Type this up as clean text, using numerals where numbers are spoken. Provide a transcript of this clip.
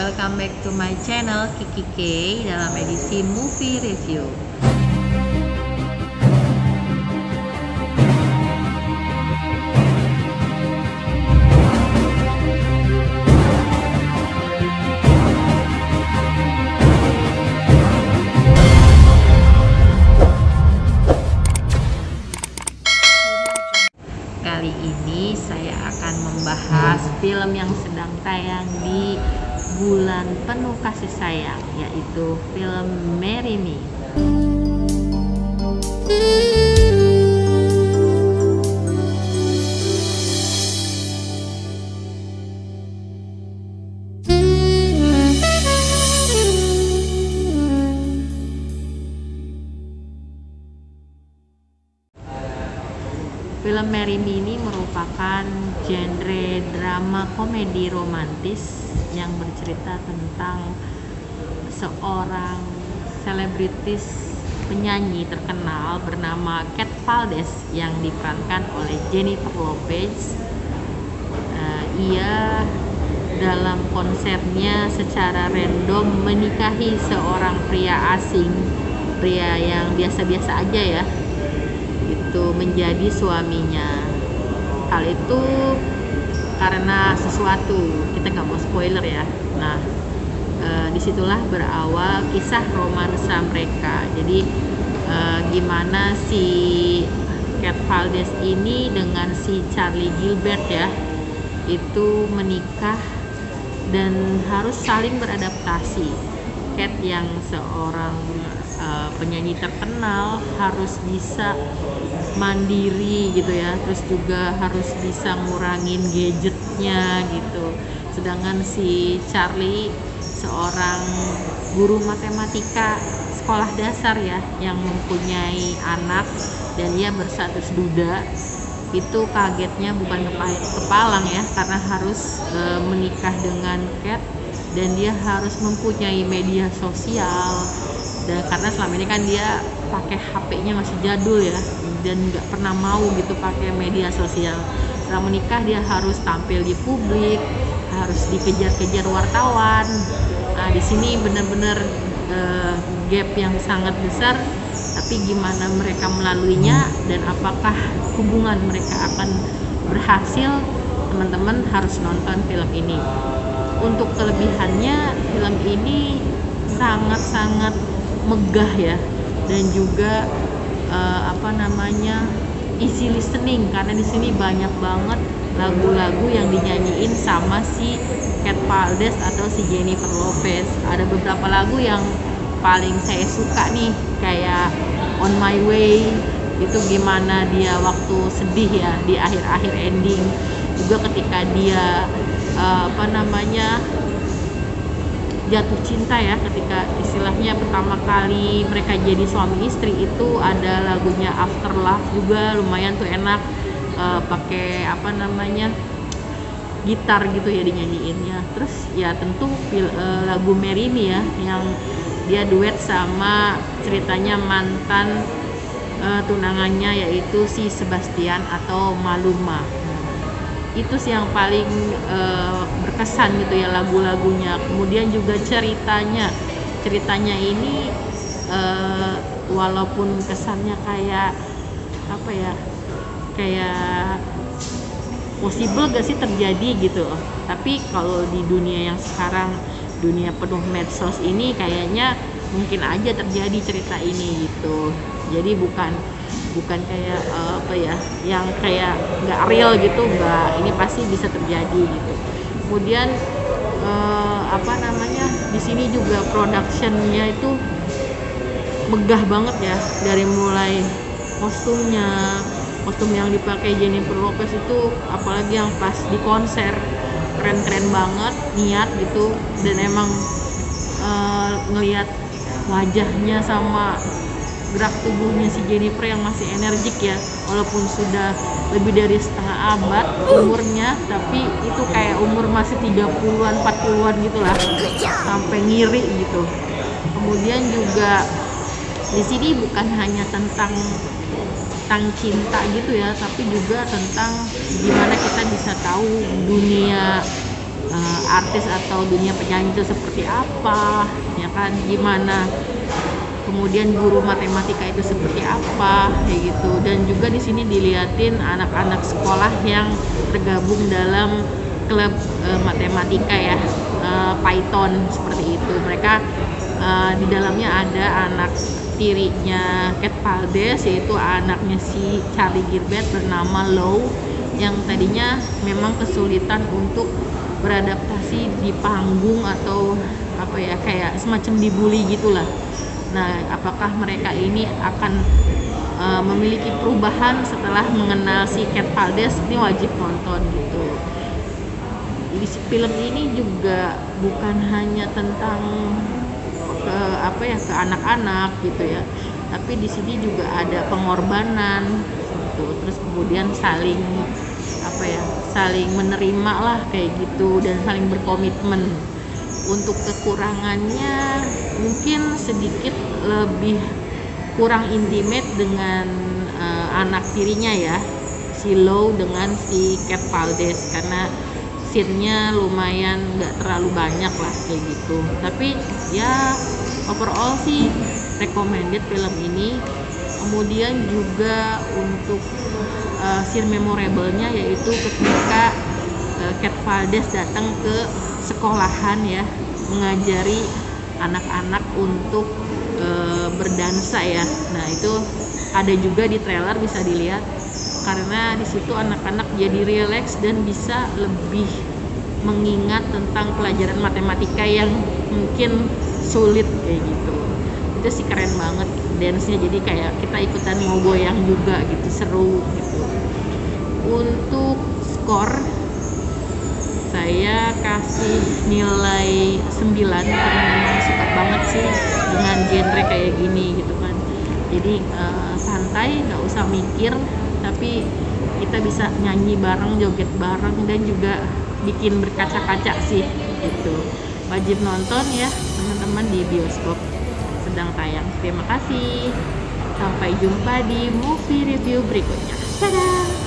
welcome back to my channel Kiki K dalam edisi movie review. Kali ini saya akan membahas film yang sedang tayang di bulan penuh kasih sayang, yaitu film Marry Me. Film Marry Me ini merupakan genre drama komedi romantis yang bercerita tentang seorang selebritis penyanyi terkenal bernama Cat Valdez yang diperankan oleh Jennifer Lopez. Ia dalam konsernya secara random menikahi seorang pria asing, pria yang biasa-biasa aja ya, itu menjadi suaminya. Hal itu karena sesuatu, kita nggak mau spoiler ya. Nah, disitulah berawal kisah romansa mereka. Jadi gimana si Cat Valdez ini dengan si Charlie Gilbert ya, itu menikah dan harus saling beradaptasi. Cat yang seorang penyanyi terkenal harus bisa mandiri gitu ya, terus juga harus bisa ngurangin gadgetnya gitu. Sedangkan si Charlie seorang guru matematika sekolah dasar ya, yang mempunyai anak dan ia berstatus duda. Itu kagetnya bukan kepalang ya, karena harus menikah dengan Cat dan dia harus mempunyai media sosial. Dan karena selama ini kan dia pakai HP-nya masih jadul ya, dan nggak pernah mau gitu pakai media sosial. Setelah menikah dia harus tampil di publik, harus dikejar-kejar wartawan. Nah, di sini benar-benar gap yang sangat besar. Tapi gimana mereka melaluinya dan apakah hubungan mereka akan berhasil, teman-teman harus nonton film ini. Untuk kelebihannya, film ini sangat-sangat megah ya, dan juga easy listening, karena di sini banyak banget lagu-lagu yang dinyanyiin sama si Cat Valdez atau si Jennifer Lopez. Ada beberapa lagu yang paling saya suka nih, kayak On My Way, itu gimana dia waktu sedih ya di akhir-akhir ending, juga ketika dia jatuh cinta ya, ketika istilahnya pertama kali mereka jadi suami istri, itu ada lagunya After Love juga lumayan tuh enak, pakai gitar gitu ya dinyanyiinnya. Terus ya tentu lagu Marry Me ya, yang dia duet sama ceritanya mantan tunangannya, yaitu si Sebastian atau Maluma. Itu sih yang paling berkesan gitu ya lagu-lagunya. Kemudian juga ceritanya ini walaupun kesannya kayak possible gak sih terjadi gitu, tapi kalau di dunia yang sekarang, dunia penuh medsos ini, kayaknya mungkin aja terjadi cerita ini gitu. Jadi bukan kayak yang kayak nggak real gitu, nggak, ini pasti bisa terjadi gitu. Kemudian di sini juga productionnya itu megah banget ya, dari mulai kostum yang dipakai Jennifer Lopez itu, apalagi yang pas di konser, keren banget, niat gitu. Dan emang ngelihat wajahnya sama gerak tubuhnya si Jennifer yang masih energik ya, walaupun sudah lebih dari setengah abad umurnya, tapi itu kayak umur masih 30-an 40-an gitu lah, sampai ngiri gitu. Kemudian juga di sini bukan hanya tentang cinta gitu ya, tapi juga tentang gimana kita bisa tahu dunia artis atau dunia penyanyi itu seperti apa, ya kan, gimana kemudian guru matematika itu seperti apa, kayak gitu. Dan juga di sini diliatin anak-anak sekolah yang tergabung dalam klub matematika ya, Python seperti itu. Mereka di dalamnya ada anak tirinya Cat Valdez, yaitu anaknya si Charlie Gilbert bernama Lou, yang tadinya memang kesulitan untuk beradaptasi di panggung atau apa ya, kayak semacam dibully gitulah. Nah, apakah mereka ini akan memiliki perubahan setelah mengenal si Cat Valdez? Ini wajib nonton gitu. Di film ini juga bukan hanya tentang ke anak-anak gitu ya, tapi di sini juga ada pengorbanan gitu. Terus kemudian saling menerima lah kayak gitu, dan saling berkomitmen. Untuk kekurangannya mungkin sedikit lebih kurang intimate dengan anak tirinya ya, si Lou dengan si Cat Valdez, karena scene-nya lumayan nggak terlalu banyak lah kayak gitu. Tapi ya overall sih recommended film ini. Kemudian juga untuk scene memorable-nya yaitu ketika Cat Valdez datang ke sekolahan ya, mengajari anak-anak untuk berdansa ya. Nah, itu ada juga di trailer, bisa dilihat, karena di situ anak-anak jadi rileks dan bisa lebih mengingat tentang pelajaran matematika yang mungkin sulit kayak gitu. Itu sih keren banget dance-nya, jadi kayak kita ikutan mau goyang juga gitu, seru gitu. Untuk skor saya kasih nilai 9 karena memang suka banget sih dengan genre kayak gini gitu kan. Jadi santai, nggak usah mikir, tapi kita bisa nyanyi bareng, joget bareng, dan juga bikin berkaca-kaca sih gitu. Wajib nonton ya teman-teman, di bioskop sedang tayang. Terima kasih, sampai jumpa di movie review berikutnya. Dadah.